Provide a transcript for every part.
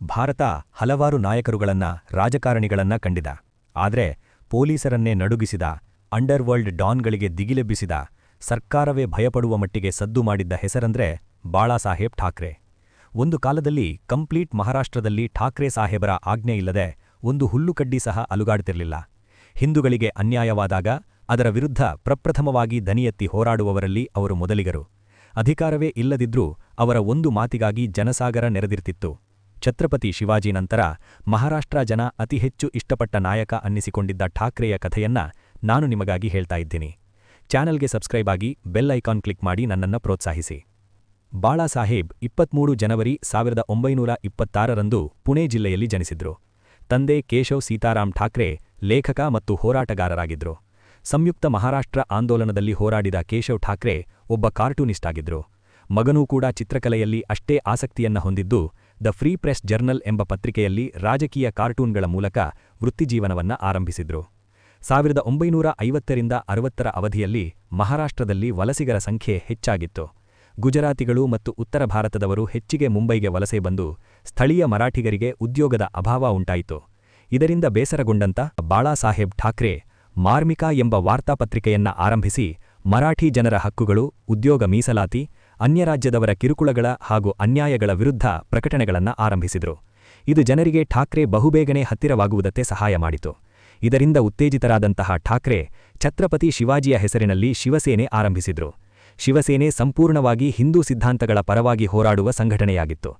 ಭಾರತ ಹಲವಾರು ನಾಯಕರುಗಳನ್ನ ರಾಜಕಾರಣಿಗಳನ್ನ ಕಂಡಿದ. ಆದ್ರೆ ಪೊಲೀಸರನ್ನೇ ನಡುಗಿಸಿದ, ಅಂಡರ್ವರ್ಲ್ಡ್ ಡಾನ್ಗಳಿಗೆ ದಿಗಿಲೆಬ್ಬಿಸಿದ, ಸರ್ಕಾರವೇ ಭಯಪಡುವ ಮಟ್ಟಿಗೆ ಸದ್ದು ಮಾಡಿದ್ದ ಹೆಸರಂದ್ರೆ ಬಾಳಾಸಾಹೇಬ್ ಠಾಕ್ರೆ. ಒಂದು ಕಾಲದಲ್ಲಿ ಕಂಪ್ಲೀಟ್ ಮಹಾರಾಷ್ಟ್ರದಲ್ಲಿ ಠಾಕ್ರೆ ಸಾಹೇಬರ ಆಜ್ಞೆ ಇಲ್ಲದೆ ಒಂದು ಹುಲ್ಲುಕಡ್ಡಿ ಸಹ ಅಲುಗಾಡ್ತಿರ್ಲಿಲ್ಲ. ಹಿಂದೂಗಳಿಗೆ ಅನ್ಯಾಯವಾದಾಗ ಅದರ ವಿರುದ್ಧ ಪ್ರಪ್ರಥಮವಾಗಿ ದನಿಯೆತ್ತಿ ಹೋರಾಡುವವರಲ್ಲಿ ಅವರು ಮೊದಲಿಗರು. ಅಧಿಕಾರವೇ ಇಲ್ಲದಿದ್ರೂ ಅವರ ಒಂದು ಮಾತಿಗಾಗಿ ಜನಸಾಗರ ನೆರೆದಿರ್ತಿತ್ತು. ಛತ್ರಪತಿ ಶಿವಾಜಿ ನಂತರ ಮಹಾರಾಷ್ಟ್ರ ಜನ ಅತಿ ಹೆಚ್ಚು ಇಷ್ಟಪಟ್ಟ ನಾಯಕ ಅನ್ನಿಸಿಕೊಂಡಿದ್ದ ಠಾಕ್ರೆಯ ಕಥೆಯನ್ನ ನಾನು ನಿಮಗಾಗಿ ಹೇಳ್ತಾ ಇದ್ದೀನಿ. ಚಾನೆಲ್ಗೆ ಸಬ್ಸ್ಕ್ರೈಬ್ ಆಗಿ ಬೆಲ್ ಐಕಾನ್ ಕ್ಲಿಕ್ ಮಾಡಿ ನನ್ನನ್ನ ಪ್ರೋತ್ಸಾಹಿಸಿ. ಬಾಳಾಸಾಹೇಬ್ 23 ಜನವರಿ 1926ರಂದು ಪುಣೆ ಜಿಲ್ಲೆಯಲ್ಲಿ ಜನಿಸಿದ್ರು. ತಂದೆ ಕೇಶವ್ ಸೀತಾರಾಮ್ ಠಾಕ್ರೆ ಲೇಖಕ ಮತ್ತು ಹೋರಾಟಗಾರರಾಗಿದ್ರು. ಸಂಯುಕ್ತ ಮಹಾರಾಷ್ಟ್ರ ಆಂದೋಲನದಲ್ಲಿ ಹೋರಾಡಿದ ಕೇಶವ್ ಠಾಕ್ರೆ ಒಬ್ಬ ಕಾರ್ಟೂನಿಸ್ಟ್ ಆಗಿದ್ರು. ಮಗನೂ ಕೂಡ ಚಿತ್ರಕಲೆಯಲ್ಲಿ ಅಷ್ಟೇ ಆಸಕ್ತಿಯನ್ನ ಹೊಂದಿದ್ದು ದ ಫ್ರೀ ಪ್ರೆಸ್ ಜರ್ನಲ್ ಎಂಬ ಪತ್ರಿಕೆಯಲ್ಲಿ ರಾಜಕೀಯ ಕಾರ್ಟೂನ್ಗಳ ಮೂಲಕ ವೃತ್ತಿಜೀವನವನ್ನ ಆರಂಭಿಸಿದ್ರು. 1950ರಿಂದ 60ರ ಅವಧಿಯಲ್ಲಿ ಮಹಾರಾಷ್ಟ್ರದಲ್ಲಿ ವಲಸಿಗರ ಸಂಖ್ಯೆ ಹೆಚ್ಚಾಗಿತ್ತು. ಗುಜರಾತಿಗಳು ಮತ್ತು ಉತ್ತರ ಭಾರತದವರು ಹೆಚ್ಚಿಗೆ ಮುಂಬೈಗೆ ವಲಸೆ ಬಂದು ಸ್ಥಳೀಯ ಮರಾಠಿಗರಿಗೆ ಉದ್ಯೋಗದ ಅಭಾವ ಉಂಟಾಯಿತು. ಇದರಿಂದ ಬೇಸರಗೊಂಡಂತ ಬಾಳಾಸಾಹೇಬ್ ಠಾಕ್ರೆ ಮಾರ್ಮಿಕಾ ಎಂಬ ವಾರ್ತಾಪತ್ರಿಕೆಯನ್ನ ಆರಂಭಿಸಿ ಮರಾಠಿ ಜನರ ಹಕ್ಕುಗಳು, ಉದ್ಯೋಗ ಮೀಸಲಾತಿ, ಅನ್ಯರಾಜ್ಯದವರ ಕಿರುಕುಳಗಳ ಹಾಗೂ ಅನ್ಯಾಯಗಳ ವಿರುದ್ಧ ಪ್ರಕಟಣೆಗಳನ್ನ ಆರಂಭಿಸಿದ್ರು. ಇದು ಜನರಿಗೆ ಠಾಕ್ರೆ ಬಹುಬೇಗನೆ ಹತ್ತಿರವಾಗುವುದಕ್ಕೆ ಸಹಾಯ ಮಾಡಿತು. ಇದರಿಂದ ಉತ್ತೇಜಿತರಾದಂತಹ ಠಾಕ್ರೆ ಛತ್ರಪತಿ ಶಿವಾಜಿಯ ಹೆಸರಿನಲ್ಲಿ ಶಿವಸೇನೆ ಆರಂಭಿಸಿದ್ರು. ಶಿವಸೇನೆ ಸಂಪೂರ್ಣವಾಗಿ ಹಿಂದೂ ಸಿದ್ಧಾಂತಗಳ ಪರವಾಗಿ ಹೋರಾಡುವ ಸಂಘಟನೆಯಾಗಿತ್ತು.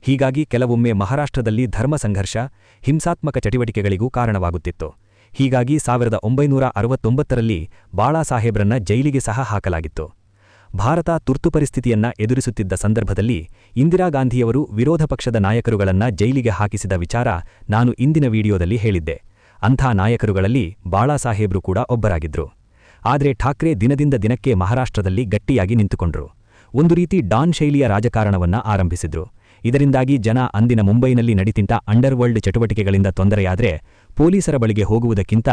ಹೀಗಾಗಿ ಕೆಲವೊಮ್ಮೆ ಮಹಾರಾಷ್ಟ್ರದಲ್ಲಿ ಧರ್ಮ ಸಂಘರ್ಷ, ಹಿಂಸಾತ್ಮಕ ಚಟುವಟಿಕೆಗಳಿಗೂ ಕಾರಣವಾಗುತ್ತಿತ್ತು. ಹೀಗಾಗಿ 1969ರಲ್ಲಿ ಬಾಳಾಸಾಹೇಬ್ರನ್ನ ಜೈಲಿಗೆ ಸಹ ಹಾಕಲಾಗಿತ್ತು. ಭಾರತ ತುರ್ತು ಪರಿಸ್ಥಿತಿಯನ್ನ ಎದುರಿಸುತ್ತಿದ್ದ ಸಂದರ್ಭದಲ್ಲಿ ಇಂದಿರಾ ಗಾಂಧಿಯವರು ವಿರೋಧ ಪಕ್ಷದ ನಾಯಕರುಗಳನ್ನ ಜೈಲಿಗೆ ಹಾಕಿಸಿದ ವಿಚಾರ ನಾನು ಇಂದಿನ ವಿಡಿಯೋದಲ್ಲಿ ಹೇಳಿದ್ದೆ. ಅಂಥ ನಾಯಕರುಗಳಲ್ಲಿ ಬಾಳಾಸಾಹೇಬ್ರು ಕೂಡ ಒಬ್ಬರಾಗಿದ್ರು. ಆದರೆ ಠಾಕ್ರೆ ದಿನದಿಂದ ದಿನಕ್ಕೆ ಮಹಾರಾಷ್ಟ್ರದಲ್ಲಿ ಗಟ್ಟಿಯಾಗಿ ನಿಂತುಕೊಂಡ್ರು. ಒಂದು ರೀತಿ ಡಾನ್ ಶೈಲಿಯ ರಾಜಕಾರಣವನ್ನ ಆರಂಭಿಸಿದ್ರು. ಇದರಿಂದಾಗಿ ಜನ ಅಂದಿನ ಮುಂಬೈನಲ್ಲಿ ನಡೀತಿಂತ ಅಂಡರ್ವರ್ಲ್ಡ್ ಚಟುವಟಿಕೆಗಳಿಂದ ತೊಂದರೆಯಾದ್ರೆ ಪೊಲೀಸರ ಬಳಿಗೆ ಹೋಗುವುದಕ್ಕಿಂತ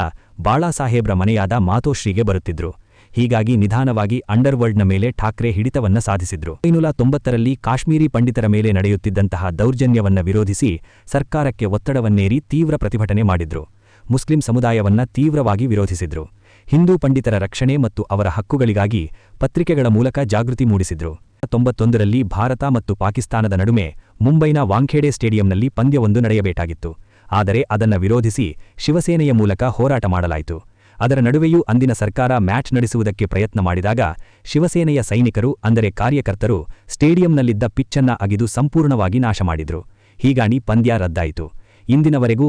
ಬಾಳಾಸಾಹೇಬ್ರ ಮನೆಯಾದ ಮಾತೋಶ್ರೀಗೆ ಬರುತ್ತಿದ್ರು. ಹೀಗಾಗಿ ನಿಧಾನವಾಗಿ ಅಂಡರ್ವರ್ಲ್ಡ್ನ ಮೇಲೆ ಠಾಕ್ರೆ ಹಿಡಿತವನ್ನ ಸಾಧಿಸಿದ್ರು. 1990ರಲ್ಲಿ ಕಾಶ್ಮೀರಿ ಪಂಡಿತರ ಮೇಲೆ ನಡೆಯುತ್ತಿದ್ದಂತಹ ದೌರ್ಜನ್ಯವನ್ನ ವಿರೋಧಿಸಿ ಸರ್ಕಾರಕ್ಕೆ ಒತ್ತಡವನ್ನೇರಿ ತೀವ್ರ ಪ್ರತಿಭಟನೆ ಮಾಡಿದ್ರು. ಮುಸ್ಲಿಂ ಸಮುದಾಯವನ್ನ ತೀವ್ರವಾಗಿ ವಿರೋಧಿಸಿದ್ರು. ಹಿಂದೂ ಪಂಡಿತರ ರಕ್ಷಣೆ ಮತ್ತು ಅವರ ಹಕ್ಕುಗಳಿಗಾಗಿ ಪತ್ರಿಕೆಗಳ ಮೂಲಕ ಜಾಗೃತಿ ಮೂಡಿಸಿದ್ರು. 1991ರಲ್ಲಿ ಭಾರತ ಮತ್ತು ಪಾಕಿಸ್ತಾನದ ನಡುವೆ ಮುಂಬೈನ ವಾಂಖೇಡೆ ಸ್ಟೇಡಿಯಂನಲ್ಲಿ ಪಂದ್ಯವೊಂದು ನಡೆಯಬೇಕಾಗಿತ್ತು. ಆದರೆ ಅದನ್ನ ವಿರೋಧಿಸಿ ಶಿವಸೇನೆಯ ಮೂಲಕ ಹೋರಾಟ ಮಾಡಲಾಯಿತು. ಅದರ ನಡುವೆಯೂ ಅಂದಿನ ಸರ್ಕಾರ ಮ್ಯಾಚ್ ನಡೆಸುವುದಕ್ಕೆ ಪ್ರಯತ್ನ ಮಾಡಿದಾಗ ಶಿವಸೇನೆಯ ಸೈನಿಕರು ಅಂದರೆ ಕಾರ್ಯಕರ್ತರು ಸ್ಟೇಡಿಯಂನಲ್ಲಿದ್ದ ಪಿಚ್ಚನ್ನ ಅಗಿದು ಸಂಪೂರ್ಣವಾಗಿ ನಾಶ ಮಾಡಿದ್ರು. ಹೀಗಾಗಿ ಪಂದ್ಯ ರದ್ದಾಯಿತು. ಇಂದಿನವರೆಗೂ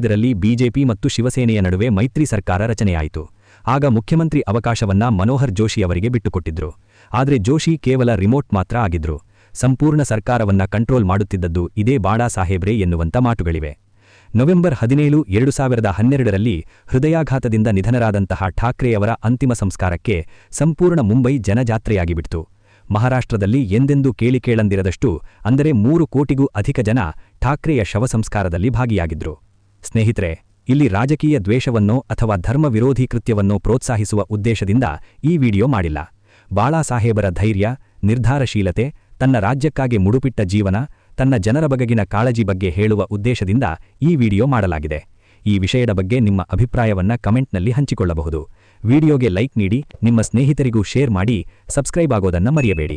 ರಲ್ಲಿ ಬಿಜೆಪಿ ಮತ್ತು ಶಿವಸೇನೆಯ ನಡುವೆ ಮೈತ್ರಿ ಸರ್ಕಾರ ರಚನೆಯಾಯಿತು. ಆಗ ಮುಖ್ಯಮಂತ್ರಿ ಅವಕಾಶವನ್ನ ಮನೋಹರ್ ಜೋಶಿ ಅವರಿಗೆ ಬಿಟ್ಟುಕೊಟ್ಟಿದ್ರು. ಆದರೆ ಜೋಶಿ ಕೇವಲ ರಿಮೋಟ್ ಮಾತ್ರ ಆಗಿದ್ರು. ಸಂಪೂರ್ಣ ಸರ್ಕಾರವನ್ನ ಕಂಟ್ರೋಲ್ ಮಾಡುತ್ತಿದ್ದದ್ದು ಇದೇ ಬಾಳಾಸಾಹೇಬ್ರೇ ಎನ್ನುವಂತ ಮಾತುಗಳಿವೆ. ನವೆಂಬರ್ 17, 2012ರಲ್ಲಿ ಹೃದಯಾಘಾತದಿಂದ ನಿಧನರಾದಂತಹ ಠಾಕ್ರೆಯವರ ಅಂತಿಮ ಸಂಸ್ಕಾರಕ್ಕೆ ಸಂಪೂರ್ಣ ಮುಂಬೈ ಜನಜಾತ್ರೆಯಾಗಿಬಿಡ್ತು. ಮಹಾರಾಷ್ಟ್ರದಲ್ಲಿ ಎಂದೆಂದೂ ಕೇಳಿಕೇಳಂದಿರದಷ್ಟು ಅಂದರೆ 3 ಕೋಟಿಗೂ ಅಧಿಕ ಜನ ಠಾಕ್ರೆಯ ಶವ ಸಂಸ್ಕಾರದಲ್ಲಿ ಭಾಗಿಯಾಗಿದ್ರು. ಸ್ನೇಹಿತರೆ, ಇಲ್ಲಿ ರಾಜಕೀಯ ದ್ವೇಷವನ್ನೋ ಅಥವಾ ಧರ್ಮ ವಿರೋಧಿ ಕೃತ್ಯವನ್ನೋ ಪ್ರೋತ್ಸಾಹಿಸುವ ಉದ್ದೇಶದಿಂದ ಈ ವಿಡಿಯೋ ಮಾಡಿಲ್ಲ. ಬಾಳಾಸಾಹೇಬರ ಧೈರ್ಯ, ನಿರ್ಧಾರಶೀಲತೆ, ತನ್ನ ರಾಜ್ಯಕ್ಕಾಗಿ ಮುಡುಪಿಟ್ಟ ಜೀವನ, ತನ್ನ ಜನರ ಬಗೆಗಿನ ಕಾಳಜಿ ಬಗ್ಗೆ ಹೇಳುವ ಉದ್ದೇಶದಿಂದ ಈ ವಿಡಿಯೋ ಮಾಡಲಾಗಿದೆ. ಈ ವಿಷಯದ ಬಗ್ಗೆ ನಿಮ್ಮ ಅಭಿಪ್ರಾಯವನ್ನ ಕಮೆಂಟ್ನಲ್ಲಿ ಹಂಚಿಕೊಳ್ಳಬಹುದು. ವಿಡಿಯೋಗೆ ಲೈಕ್ ನೀಡಿ, ನಿಮ್ಮ ಸ್ನೇಹಿತರಿಗೂ ಶೇರ್ ಮಾಡಿ, ಸಬ್ಸ್ಕ್ರೈಬ್ ಆಗೋದನ್ನ ಮರೆಯಬೇಡಿ.